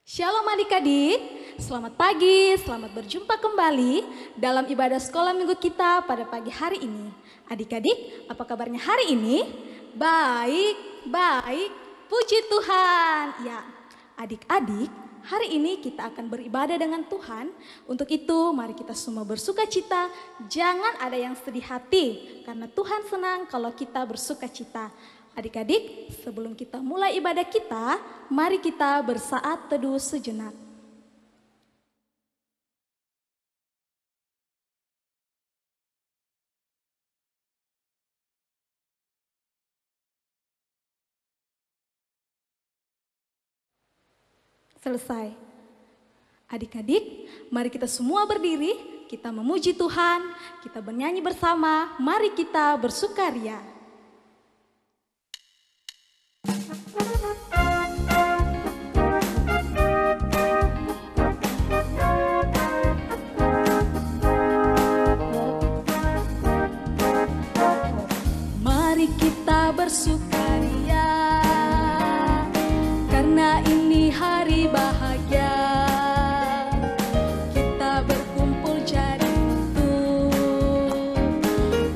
Shalom adik-adik, selamat pagi, selamat berjumpa kembali dalam ibadah sekolah minggu kita pada pagi hari ini. Adik-adik, apa kabarnya hari ini? Baik, baik, puji Tuhan. Ya, adik-adik, hari ini kita akan beribadah dengan Tuhan. Untuk itu, mari kita semua bersuka cita, jangan ada yang sedih hati, karena Tuhan senang kalau kita bersuka cita. Adik-adik, sebelum kita mulai ibadah kita, mari kita bersaat teduh sejenak. Selesai. Adik-adik, mari kita semua berdiri, kita memuji Tuhan, kita bernyanyi bersama, mari kita bersukaria. Mari kita bersukaria, karena ini hari bahagia. Kita berkumpul jadi utuh,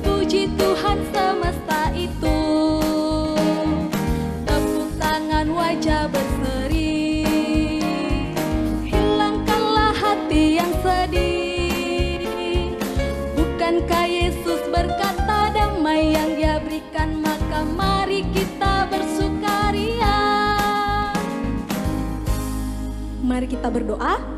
puji Tuhan semesta itu. Tepuk tangan wajah berseri, hilangkanlah hati yang sedih. Bukankah Yesus berkata damai yang Dia berikan, maka mari kita bersukaria. Mari kita berdoa.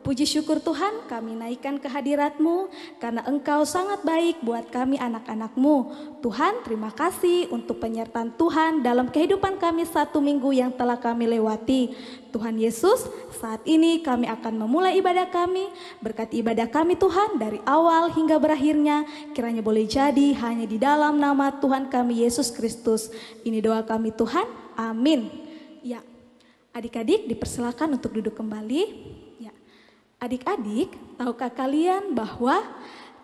Puji syukur Tuhan, kami naikkan kehadirat-Mu karena Engkau sangat baik buat kami anak-anak-Mu. Tuhan, terima kasih untuk penyertaan Tuhan dalam kehidupan kami satu minggu yang telah kami lewati. Tuhan Yesus, saat ini kami akan memulai ibadah kami. Berkati ibadah kami Tuhan dari awal hingga berakhirnya. Kiranya boleh jadi hanya di dalam nama Tuhan kami Yesus Kristus. Ini doa kami Tuhan, amin. Ya, adik-adik dipersilakan untuk duduk kembali. Adik-adik, tahukah kalian bahwa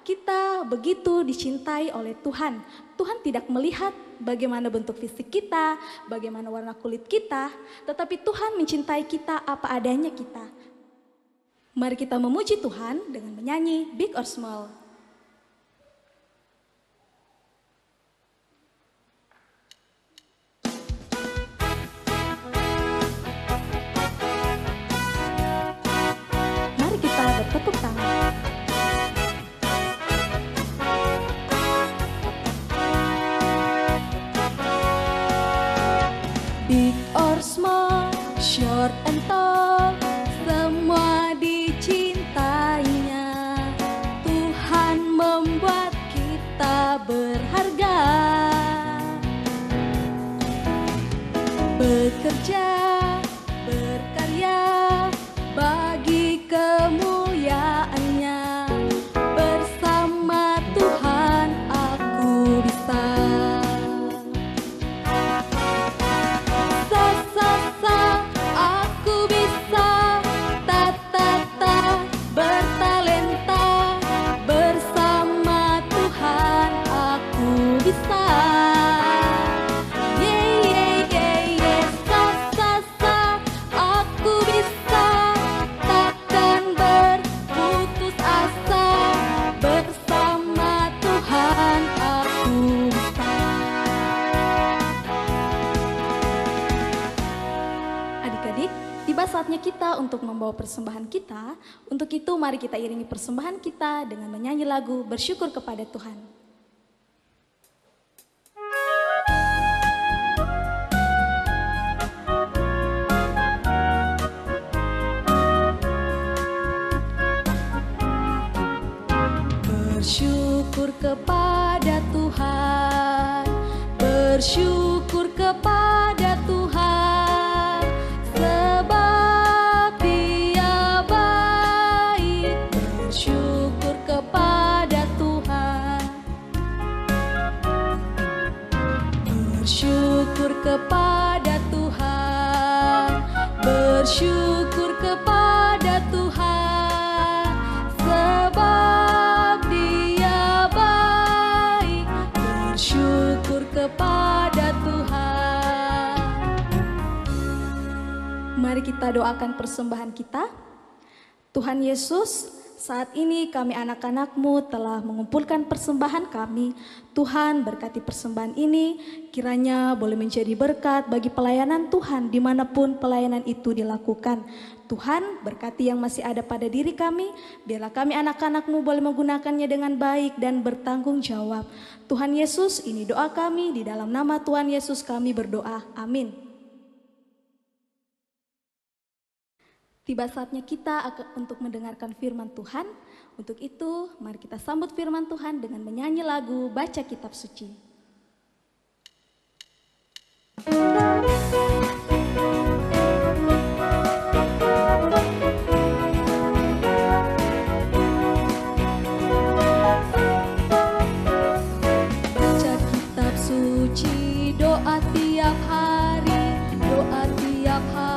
kita begitu dicintai oleh Tuhan? Tuhan tidak melihat bagaimana bentuk fisik kita, bagaimana warna kulit kita, tetapi Tuhan mencintai kita apa adanya kita. Mari kita memuji Tuhan dengan menyanyi Big or Small. Tepuk tangan. Big or small, short and tall, semua dicintainya. Tuhan membuat kita berharga. Bekerja, berkarya, bagi kemuliaan-Nya. Bersama Tuhan aku bisa. Sa-sa-sa aku bisa. Ta-ta-ta bertalenta. Bersama Tuhan aku bisa. Sa-sa-sa aku bisa. Takkan berputus asa. Bersama Tuhan aku bisa. Adik-adik, tiba saatnya kita untuk membawa persembahan kita. Untuk itu mari kita iringi persembahan kita dengan menyanyi lagu bersyukur kepada Tuhan. Bersyukur kepada Tuhan, bersyukur kepada Tuhan, sebab Dia baik. Bersyukur kepada Tuhan, bersyukur kepada Tuhan, bersyukur kepada Tuhan, sebab Dia baik. Bersyukur kepada Tuhan. mari kita doakan persembahan kita. Tuhan Yesus, saat ini kami anak-anak-Mu telah mengumpulkan persembahan kami. Tuhan berkati persembahan ini, kiranya boleh menjadi berkat bagi pelayanan Tuhan dimanapun pelayanan itu dilakukan. Tuhan berkati yang masih ada pada diri kami, biarlah kami anak-anak-Mu boleh menggunakannya dengan baik dan bertanggung jawab. Tuhan Yesus, ini doa kami, di dalam nama Tuhan Yesus kami berdoa, amin. Tiba saatnya kita untuk mendengarkan firman Tuhan. Untuk itu, mari kita sambut firman Tuhan dengan menyanyi lagu Baca Kitab Suci. Baca kitab suci, doa tiap hari, doa tiap hari.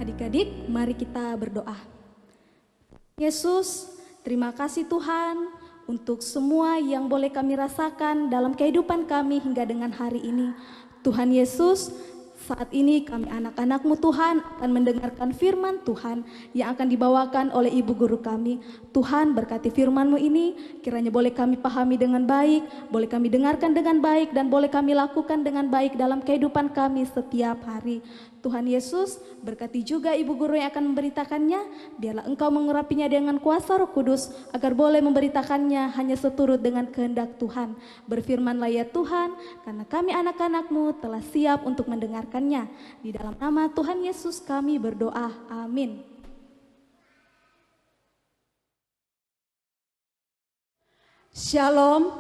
Adik-adik, mari kita berdoa. Yesus, terima kasih Tuhan untuk semua yang boleh kami rasakan dalam kehidupan kami hingga dengan hari ini. Tuhan Yesus, saat ini kami anak-anak-Mu Tuhan akan mendengarkan firman Tuhan yang akan dibawakan oleh Ibu Guru kami. Tuhan berkati firman-Mu ini, kiranya boleh kami pahami dengan baik, boleh kami dengarkan dengan baik, dan boleh kami lakukan dengan baik dalam kehidupan kami setiap hari. Tuhan Yesus, berkati juga Ibu Guru yang akan memberitakannya, biarlah Engkau mengurapinya dengan kuasa Roh Kudus, agar boleh memberitakannya hanya seturut dengan kehendak Tuhan. Berfirmanlah ya Tuhan, karena kami anak-anak-Mu telah siap untuk mendengarkannya. Di dalam nama Tuhan Yesus kami berdoa, amin. Shalom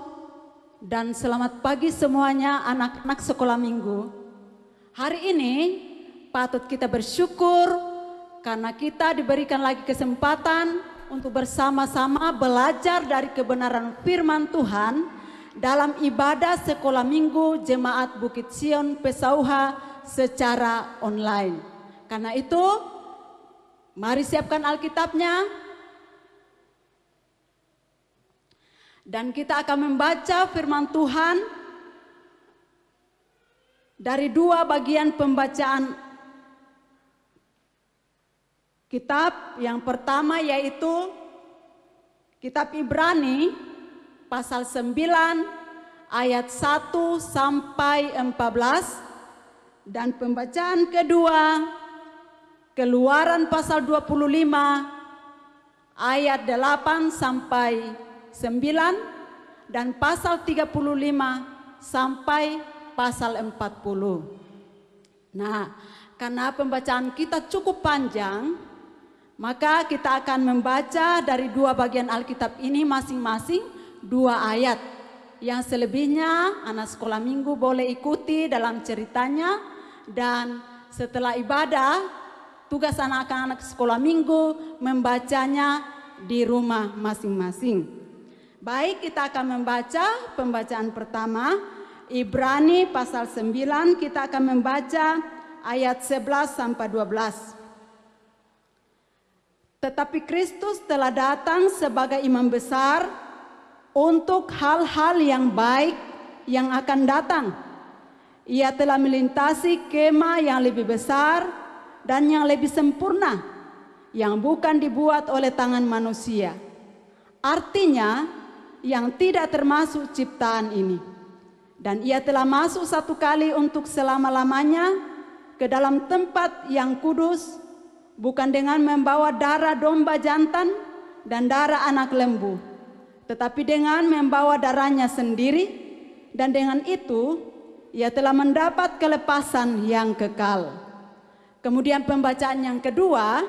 dan selamat pagi semuanya anak-anak sekolah minggu. Hari ini patut kita bersyukur karena kita diberikan lagi kesempatan untuk bersama-sama belajar dari kebenaran firman Tuhan dalam ibadah sekolah minggu Jemaat Bukit Sion Pesauha secara online. Karena itu, mari siapkan Alkitabnya dan kita akan membaca firman Tuhan dari dua bagian pembacaan kitab. Yang pertama yaitu kitab Ibrani pasal 9 ayat 1 sampai 14, dan pembacaan kedua Keluaran pasal 25 ayat 8 sampai 9 dan pasal 35 sampai pasal 40. Nah, karena pembacaan kita cukup panjang, maka kita akan membaca dari dua bagian Alkitab ini masing-masing 2 ayat. Yang selebihnya anak sekolah minggu boleh ikuti dalam ceritanya, dan setelah ibadah tugas anak-anak sekolah minggu membacanya di rumah masing-masing. Baik, kita akan membaca pembacaan pertama Ibrani pasal 9, kita akan membaca ayat 11 sampai 12. Tetapi Kristus telah datang sebagai imam besar untuk hal-hal yang baik yang akan datang. Ia telah melintasi kemah yang lebih besar dan yang lebih sempurna, yang bukan dibuat oleh tangan manusia. Artinya, yang tidak termasuk ciptaan ini. Dan ia telah masuk satu kali untuk selama-lamanya ke dalam tempat yang kudus, bukan dengan membawa darah domba jantan dan darah anak lembu, tetapi dengan membawa darahnya sendiri, dan dengan itu ia telah mendapat kelepasan yang kekal. Kemudian pembacaan yang kedua,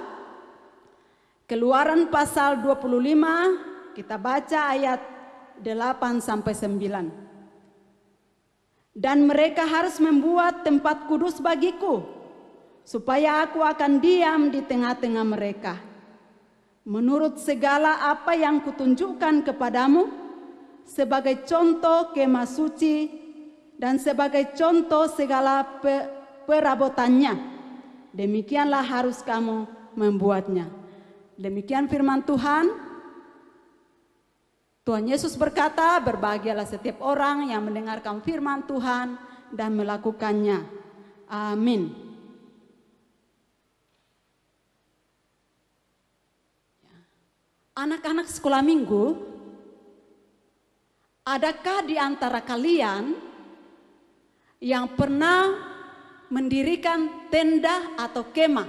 Keluaran pasal 25, kita baca ayat 8 sampai 9. Dan mereka harus membuat tempat kudus bagiku supaya aku akan diam di tengah-tengah mereka. Menurut segala apa yang kutunjukkan kepadamu, sebagai contoh kemah suci dan sebagai contoh segala perabotannya, demikianlah harus kamu membuatnya. Demikian firman Tuhan. Tuhan Yesus berkata, berbahagialah setiap orang yang mendengarkan firman Tuhan dan melakukannya. Amin. Anak-anak sekolah minggu, adakah di antara kalian yang pernah mendirikan tenda atau kemah?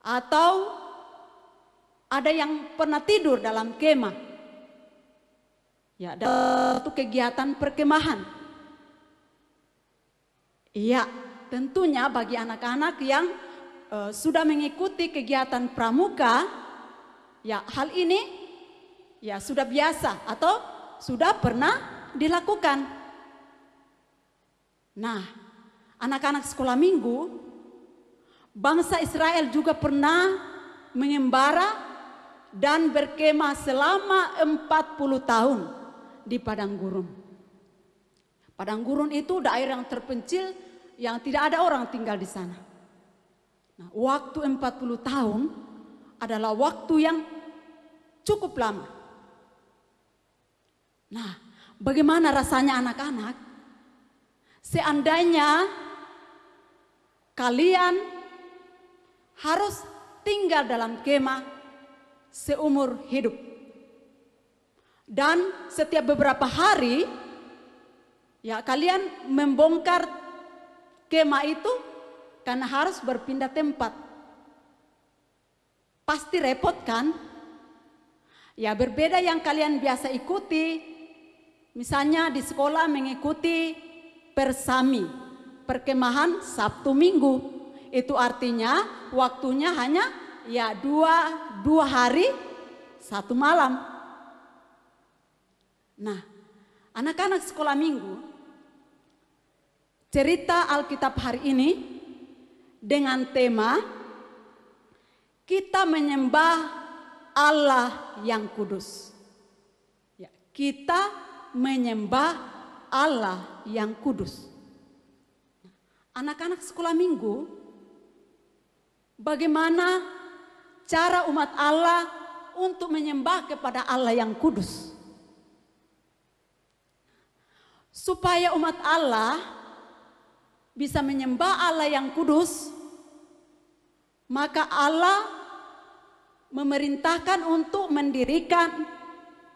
Atau ada yang pernah tidur dalam kemah? Ya, itu kegiatan perkemahan. Iya, tentunya bagi anak-anak yang sudah mengikuti kegiatan pramuka, ya hal ini ya sudah biasa atau sudah pernah dilakukan. Nah, anak-anak sekolah minggu, bangsa Israel juga pernah mengembara dan berkemah selama 40 tahun di padang gurun. Padang gurun itu daerah yang terpencil yang tidak ada orang tinggal di sana. Nah, waktu 40 tahun adalah waktu yang cukup lama. Nah, bagaimana rasanya anak-anak seandainya kalian harus tinggal dalam kemah seumur hidup, dan setiap beberapa hari ya kalian membongkar kemah itu karena harus berpindah tempat? Pasti repot kan? Ya, berbeda yang kalian biasa ikuti, misalnya di sekolah mengikuti persami, perkemahan Sabtu Minggu. Itu artinya waktunya hanya ya dua hari 1 malam. Nah, anak-anak sekolah minggu, cerita Alkitab hari ini dengan tema kita menyembah Allah yang kudus. Ya, kita menyembah Allah yang kudus. Anak-anak sekolah minggu, bagaimana cara umat Allah untuk menyembah kepada Allah yang kudus? Supaya umat Allah bisa menyembah Allah yang kudus, maka Allah memerintahkan untuk mendirikan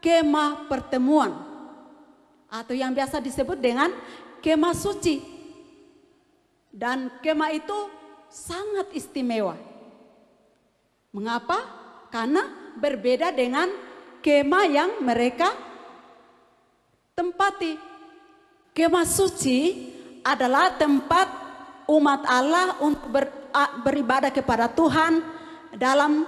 kemah pertemuan atau yang biasa disebut dengan kemah suci. Dan kemah itu sangat istimewa. Mengapa? Karena berbeda dengan kemah yang mereka tempati. Kemah suci adalah tempat umat Allah untuk beribadah kepada Tuhan dalam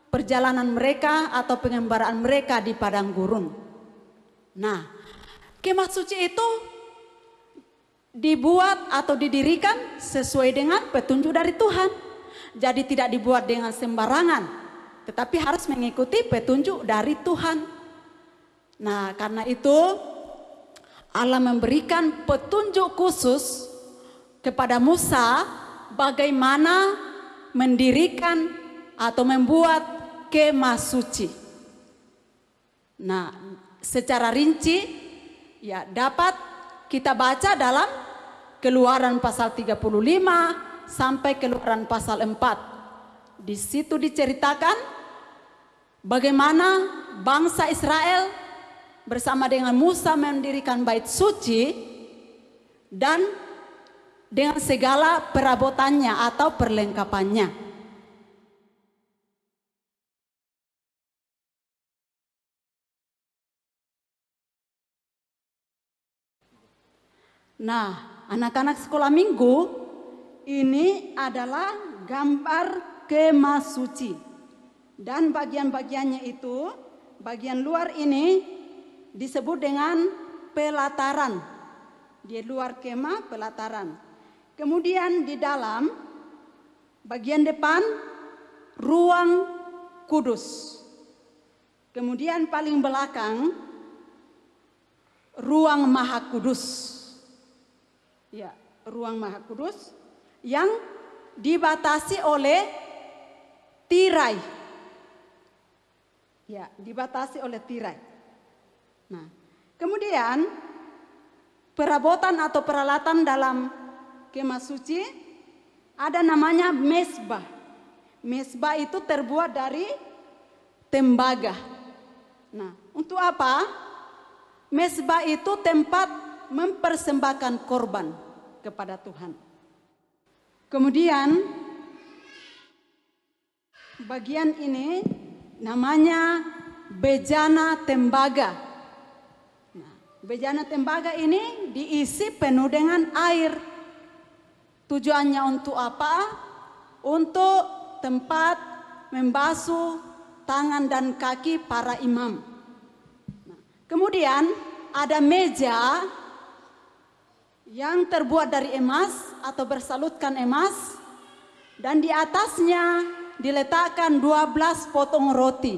perjalanan mereka atau pengembaraan mereka di padang gurun. Nah, kemah suci itu dibuat atau didirikan sesuai dengan petunjuk dari Tuhan. Jadi tidak dibuat dengan sembarangan, tetapi harus mengikuti petunjuk dari Tuhan. Nah, karena itu Allah memberikan petunjuk khusus kepada Musa bagaimana mendirikan atau membuat kemah suci. Nah, secara rinci ya dapat kita baca dalam Keluaran pasal 35 sampai Keluaran pasal 4. Di situ diceritakan bagaimana bangsa Israel bersama dengan Musa mendirikan bait suci dan dengan segala perabotannya atau perlengkapannya. Nah, anak-anak sekolah minggu, ini adalah gambar kemah suci. Dan bagian-bagiannya itu, bagian luar ini disebut dengan pelataran. Di luar kemah pelataran. kemudian di dalam bagian depan ruang kudus. Kemudian paling belakang ruang Maha Kudus. Ya, ruang Maha Kudus yang dibatasi oleh tirai. Ya, dibatasi oleh tirai. Nah, kemudian perabotan atau peralatan dalam kemah suci ada namanya mesbah. Mesbah itu terbuat dari tembaga. Nah, untuk apa? Mesbah itu tempat mempersembahkan korban kepada Tuhan. Kemudian bagian ini namanya bejana tembaga. Nah, bejana tembaga ini diisi penuh dengan air. Tujuannya untuk apa? Untuk tempat membasuh tangan dan kaki para imam. Nah, kemudian ada meja yang terbuat dari emas atau bersalutkan emas, dan di atasnya diletakkan 12 potong roti.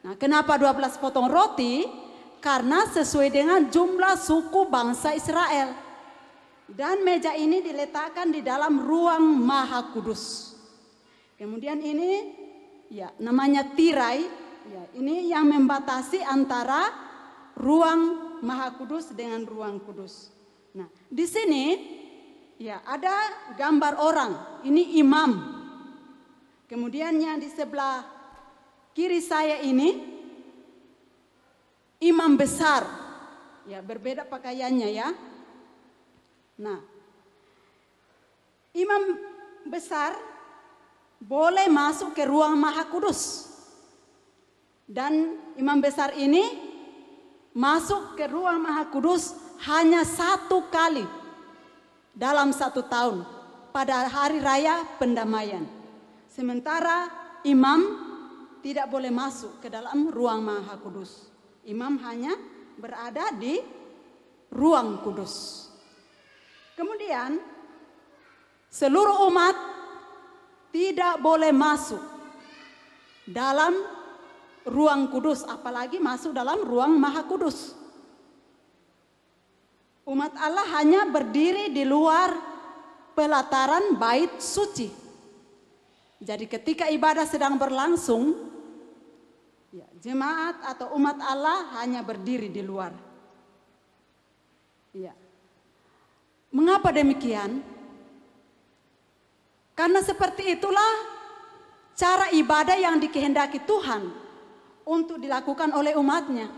Nah, kenapa 12 potong roti? Karena sesuai dengan jumlah suku bangsa Israel. Dan meja ini diletakkan di dalam ruang Maha Kudus. Kemudian ini ya namanya tirai, ya, ini yang membatasi antara ruang Maha Kudus dengan ruang kudus. Nah, di sini ya ada gambar orang, ini imam. Kemudian yang di sebelah kiri saya ini imam besar. Ya, berbeda pakaiannya ya. Nah, imam besar boleh masuk ke ruang Maha Kudus. Dan imam besar ini masuk ke ruang Maha Kudus hanya 1 kali dalam 1 tahun pada hari raya pendamaian. Sementara imam tidak boleh masuk ke dalam ruang Maha Kudus. Imam hanya berada di ruang kudus. Kemudian seluruh umat tidak boleh masuk dalam ruang kudus, apalagi masuk dalam ruang Maha Kudus. Umat Allah hanya berdiri di luar pelataran bait suci. Jadi ketika ibadah sedang berlangsung, ya, jemaat atau umat Allah hanya berdiri di luar. Ya. Mengapa demikian? Karena seperti itulah cara ibadah yang dikehendaki Tuhan untuk dilakukan oleh umatnya.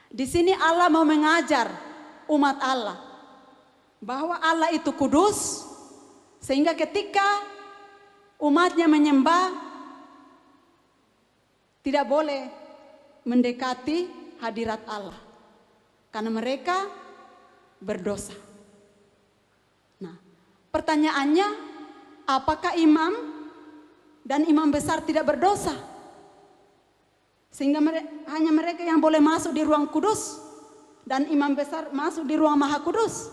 Di sini Allah mau mengajar umat Allah bahwa Allah itu kudus, sehingga ketika umatnya menyembah tidak boleh mendekati hadirat Allah karena mereka berdosa. Nah, pertanyaannya, apakah imam dan imam besar tidak berdosa? Sehingga hanya mereka yang boleh masuk di ruang kudus dan imam besar masuk di ruang Maha Kudus.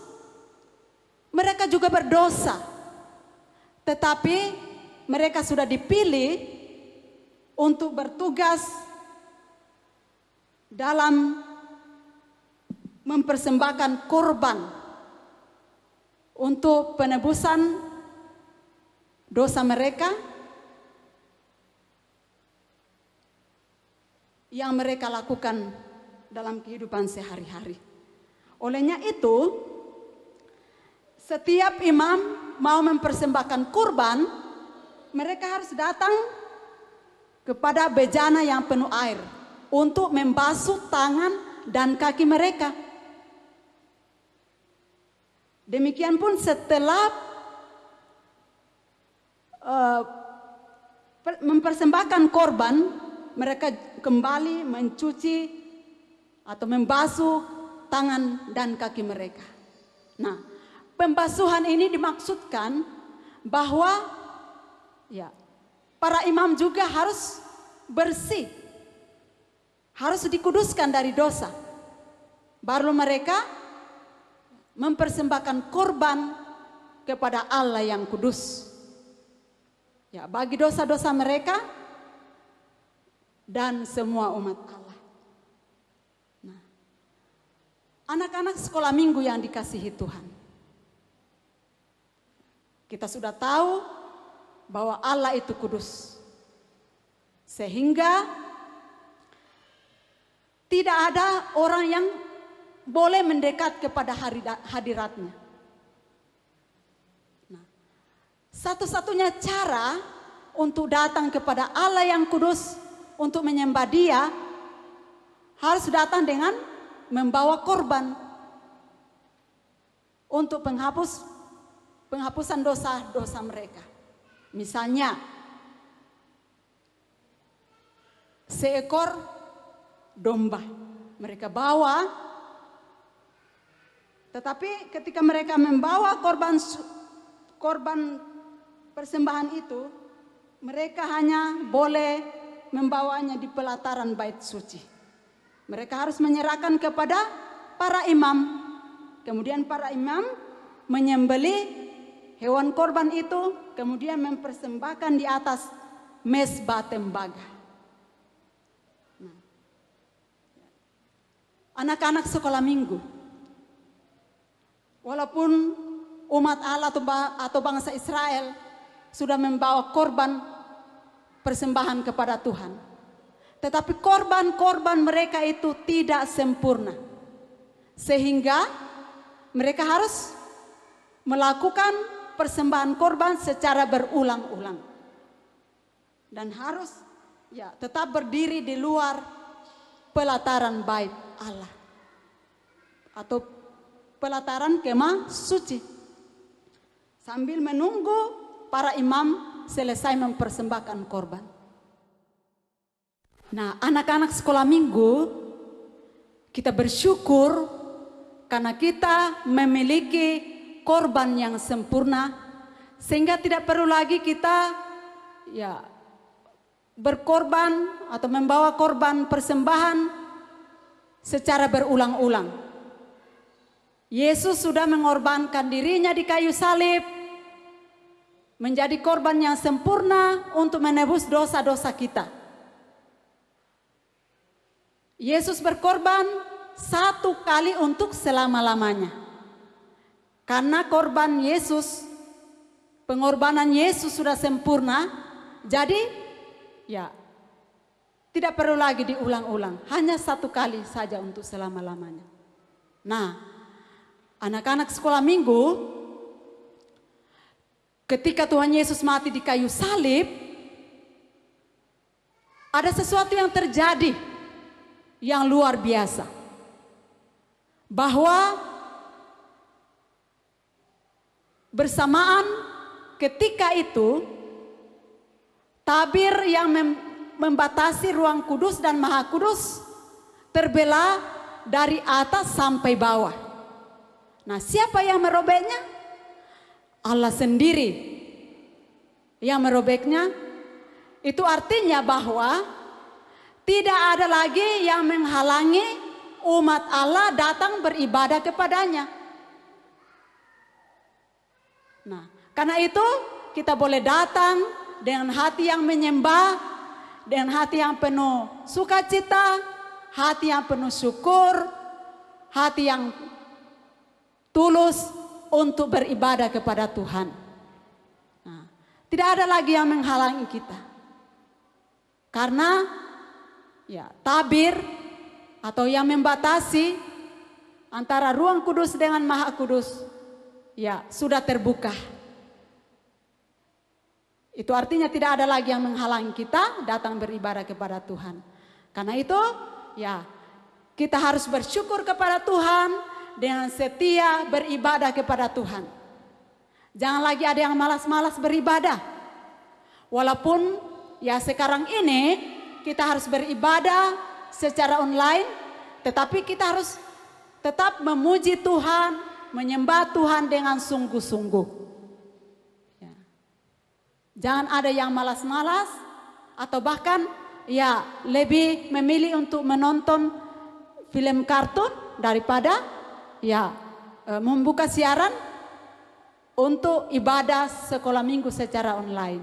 Mereka juga berdosa. Tetapi mereka sudah dipilih untuk bertugas dalam mempersembahkan korban untuk penebusan dosa mereka yang mereka lakukan dalam kehidupan sehari-hari. Olehnya itu, setiap imam mau mempersembahkan kurban, mereka harus datang kepada bejana yang penuh air untuk membasuh tangan dan kaki mereka. Demikian pun setelah mempersembahkan korban, mereka kembali mencuci atau membasuh tangan dan kaki mereka. Nah, pembasuhan ini dimaksudkan bahwa ya, para imam juga harus bersih, harus dikuduskan dari dosa. Baru mereka mempersembahkan korban kepada Allah yang kudus. Ya, bagi dosa-dosa mereka dan semua umat Allah. Nah, anak-anak sekolah minggu yang dikasihi Tuhan, kita sudah tahu bahwa Allah itu kudus, sehingga tidak ada orang yang boleh mendekat kepada hadiratnya. Nah, satu-satunya cara untuk datang kepada Allah yang kudus, untuk menyembah Dia, harus datang dengan membawa korban untuk penghapusan dosa-dosa mereka. Misalnya, seekor domba mereka bawa, tetapi ketika mereka membawa korban persembahan itu, mereka hanya boleh membawanya di pelataran bait suci. Mereka harus menyerahkan kepada para imam. Kemudian para imam menyembelih hewan korban itu, kemudian mempersembahkan di atas mezbah tembaga. Nah, anak-anak sekolah minggu, walaupun umat Allah atau bangsa Israel sudah membawa korban persembahan kepada Tuhan, tetapi korban-korban mereka itu tidak sempurna, sehingga mereka harus melakukan persembahan korban secara berulang-ulang, dan harus tetap berdiri di luar pelataran bait Allah atau pelataran kemah suci, sambil menunggu para imam selesai mempersembahkan korban. Nah, anak-anak sekolah minggu, kita bersyukur karena kita memiliki korban yang sempurna, sehingga tidak perlu lagi kita berkorban atau membawa korban persembahan secara berulang-ulang. Yesus sudah mengorbankan dirinya di kayu salib, menjadi korban yang sempurna untuk menebus dosa-dosa kita. Yesus berkorban satu kali untuk selama-lamanya. Karena pengorbanan Yesus sudah sempurna, jadi tidak perlu lagi diulang-ulang, hanya satu kali saja untuk selama-lamanya. Nah, anak-anak sekolah minggu, ketika Tuhan Yesus mati di kayu salib, ada sesuatu yang terjadi yang luar biasa, bahwa bersamaan ketika itu, tabir yang membatasi ruang kudus dan maha kudus terbelah dari atas sampai bawah. Nah, siapa yang merobeknya? Allah sendiri yang merobeknya. Itu artinya bahwa tidak ada lagi yang menghalangi umat Allah datang beribadah kepadanya. Nah, karena itu kita boleh datang dengan hati yang menyembah, dengan hati yang penuh sukacita, hati yang penuh syukur, hati yang tulus untuk beribadah kepada Tuhan. Nah, tidak ada lagi yang menghalangi kita, karena tabir atau yang membatasi antara ruang kudus dengan maha kudus sudah terbuka. Itu artinya tidak ada lagi yang menghalangi kita datang beribadah kepada Tuhan. Karena itu kita harus bersyukur kepada Tuhan dengan setia beribadah kepada Tuhan. Jangan lagi ada yang malas-malas beribadah. Walaupun sekarang ini kita harus beribadah secara online, tetapi kita harus tetap memuji Tuhan, menyembah Tuhan dengan sungguh-sungguh. Jangan ada yang malas-malas atau bahkan lebih memilih untuk menonton film kartun daripada membuka siaran untuk ibadah sekolah minggu secara online.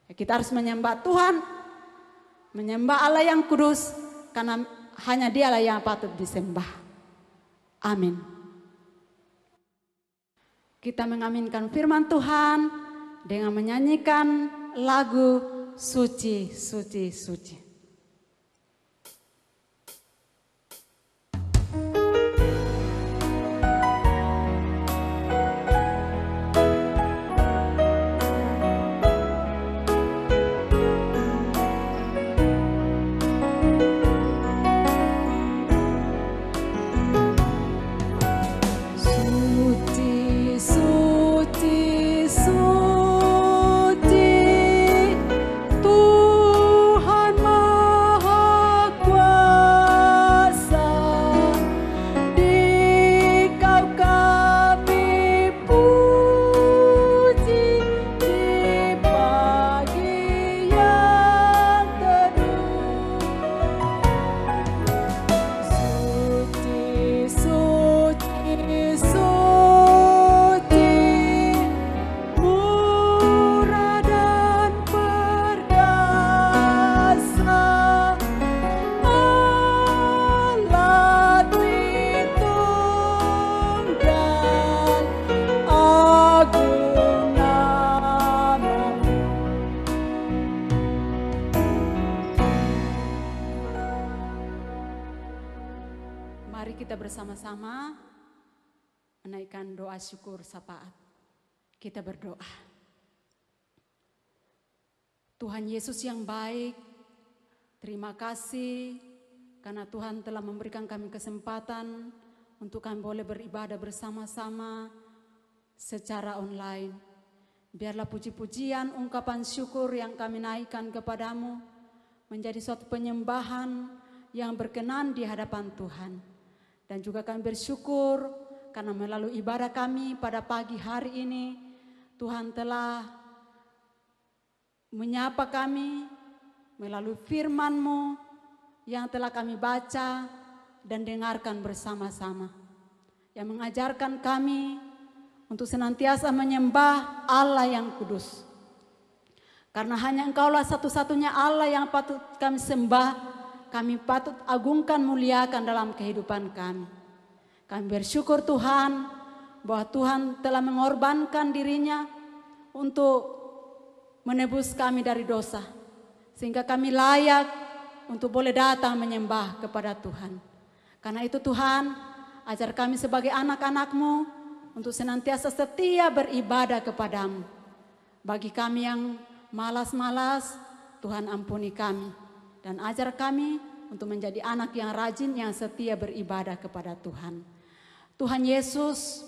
Kita harus menyembah Tuhan, menyembah Allah yang kudus, karena hanya Dialah yang patut disembah. Amin. Kita mengaminkan firman Tuhan dengan menyanyikan lagu Suci, Suci, Suci. Mari kita bersama-sama menaikkan doa syukur syafaat. Kita berdoa. Tuhan Yesus yang baik, terima kasih karena Tuhan telah memberikan kami kesempatan untuk kami boleh beribadah bersama-sama secara online. Biarlah puji-pujian, ungkapan syukur yang kami naikkan kepadamu menjadi suatu penyembahan yang berkenan di hadapan Tuhan. Dan juga kami bersyukur karena melalui ibadah kami pada pagi hari ini, Tuhan telah menyapa kami melalui firman-Mu yang telah kami baca dan dengarkan bersama-sama. Yang mengajarkan kami untuk senantiasa menyembah Allah yang kudus. Karena hanya Engkaulah satu-satunya Allah yang patut kami sembah, kami patut agungkan, muliakan dalam kehidupan kami. Kami bersyukur Tuhan bahwa Tuhan telah mengorbankan dirinya untuk menebus kami dari dosa. Sehingga kami layak untuk boleh datang menyembah kepada Tuhan. Karena itu Tuhan, ajar kami sebagai anak-anak-Mu untuk senantiasa setia beribadah kepadamu. Bagi kami yang malas-malas, Tuhan ampuni kami. Dan ajar kami untuk menjadi anak yang rajin, yang setia beribadah kepada Tuhan. Tuhan Yesus,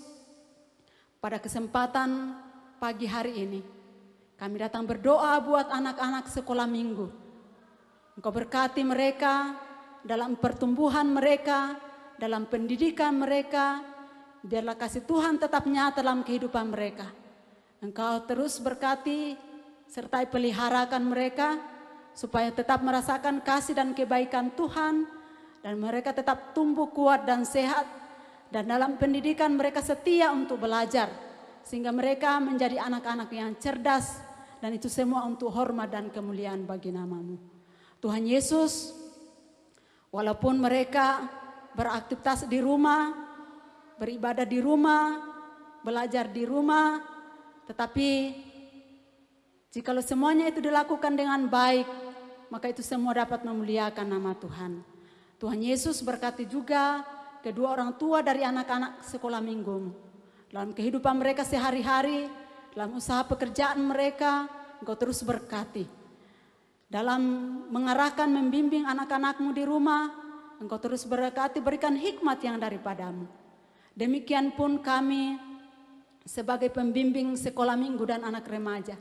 pada kesempatan pagi hari ini, kami datang berdoa buat anak-anak sekolah minggu. Engkau berkati mereka dalam pertumbuhan mereka, dalam pendidikan mereka. Biarlah kasih Tuhan tetap nyata dalam kehidupan mereka. Engkau terus berkati serta peliharakan mereka, supaya tetap merasakan kasih dan kebaikan Tuhan, dan mereka tetap tumbuh kuat dan sehat, dan dalam pendidikan mereka setia untuk belajar, sehingga mereka menjadi anak-anak yang cerdas, dan itu semua untuk hormat dan kemuliaan bagi nama-Mu. Tuhan Yesus, walaupun mereka beraktivitas di rumah, beribadah di rumah, belajar di rumah, tetapi jikalau semuanya itu dilakukan dengan baik, maka itu semua dapat memuliakan nama Tuhan. Tuhan Yesus berkati juga kedua orang tua dari anak-anak sekolah minggu. Dalam kehidupan mereka sehari-hari, dalam usaha pekerjaan mereka, Engkau terus berkati. Dalam mengarahkan, membimbing anak-anak-Mu di rumah, Engkau terus berkati, berikan hikmat yang daripadamu. Demikian pun kami sebagai pembimbing sekolah minggu dan anak remaja.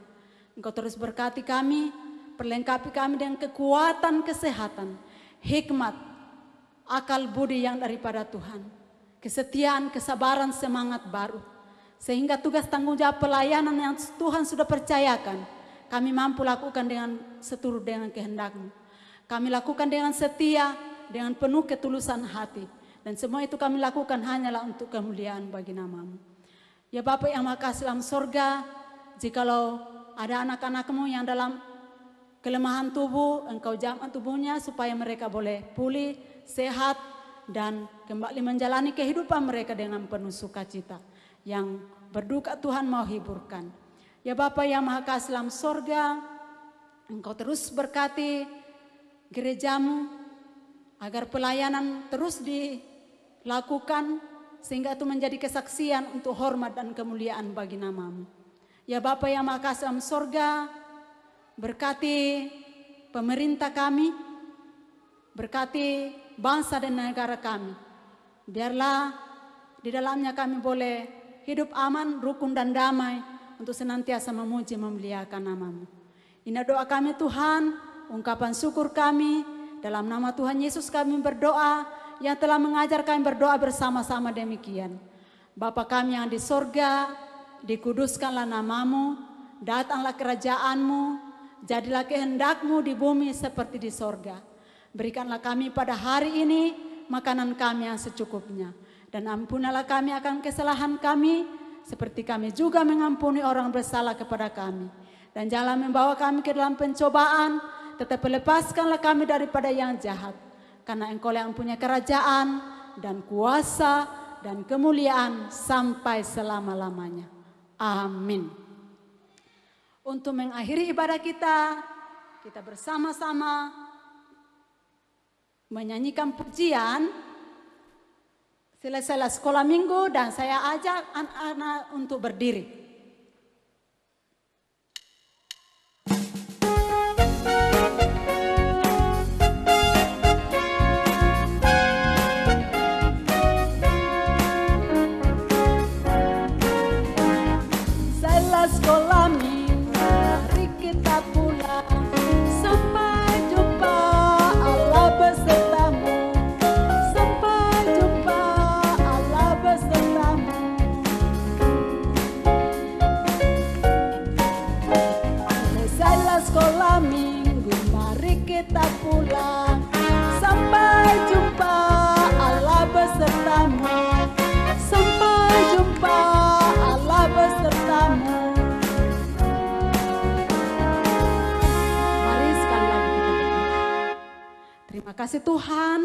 Engkau terus berkati kami, perlengkapi kami dengan kekuatan, kesehatan, hikmat, akal budi yang daripada Tuhan. Kesetiaan, kesabaran, semangat baru. Sehingga tugas tanggung jawab pelayanan yang Tuhan sudah percayakan, kami mampu lakukan dengan seturut dengan kehendak-Mu. Kami lakukan dengan setia, dengan penuh ketulusan hati. Dan semua itu kami lakukan hanyalah untuk kemuliaan bagi nama-Mu. Ya Bapa yang Maha Kasih dalam sorga, jikalau ada anak-anakmu yang dalam kelemahan tubuh, Engkau jamah tubuhnya supaya mereka boleh pulih, sehat, dan kembali menjalani kehidupan mereka dengan penuh sukacita. Yang berduka Tuhan mau hiburkan. Ya Bapa yang Maha Kasih dalam sorga, Engkau terus berkati gerejamu agar pelayanan terus dilakukan sehingga itu menjadi kesaksian untuk hormat dan kemuliaan bagi nama-Mu. Ya Bapa yang Maha Kasih dalam sorga, berkati pemerintah kami, berkati bangsa dan negara kami. Biarlah di dalamnya kami boleh hidup aman, rukun dan damai untuk senantiasa memuji memuliakan nama-Mu. Ini doa kami Tuhan, ungkapan syukur kami, dalam nama Tuhan Yesus kami berdoa, yang telah mengajar kami berdoa bersama-sama demikian. Bapa kami yang di sorga, dikuduskanlah nama-Mu, datanglah kerajaan-Mu, jadilah kehendak-Mu di bumi seperti di sorga. Berikanlah kami pada hari ini makanan kami yang secukupnya. Dan ampunilah kami akan kesalahan kami, seperti kami juga mengampuni orang bersalah kepada kami. Dan jangan membawa kami ke dalam pencobaan, tetapi lepaskanlah kami daripada yang jahat. Karena Engkau yang punya kerajaan dan kuasa dan kemuliaan sampai selama-lamanya. Amin. Untuk mengakhiri ibadah kita, kita bersama-sama menyanyikan pujian selesai sekolah minggu, dan saya ajak anak-anak untuk berdiri. Sekolah minggu, mari kita pulang. Sampai jumpa, Allah besertamu. Sampai jumpa, Allah besertamu. Selesailah sekolah minggu, mari kita pulang. Sampai jumpa, Allah besertamu. Sampai jumpa, Allah besertamu. Terima kasih Tuhan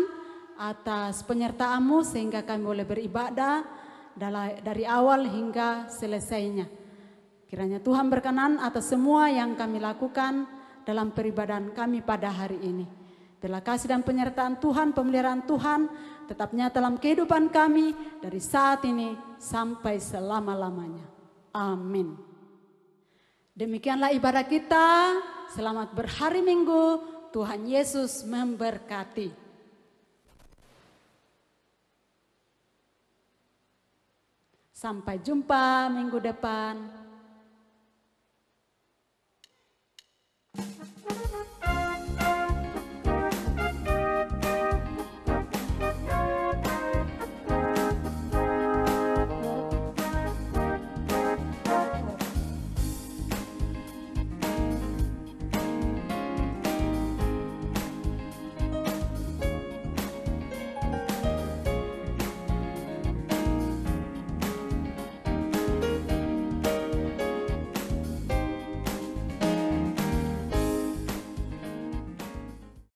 atas penyertaan-Mu sehingga kami boleh beribadah dari awal hingga selesainya. Kiranya Tuhan berkenan atas semua yang kami lakukan dalam peribadahan kami pada hari ini. Terima kasih dan penyertaan Tuhan, pemeliharaan Tuhan tetap nyata dalam kehidupan kami dari saat ini sampai selama-lamanya. Amin. Demikianlah ibadah kita. Selamat berhari Minggu. Tuhan Yesus memberkati. Sampai jumpa minggu depan.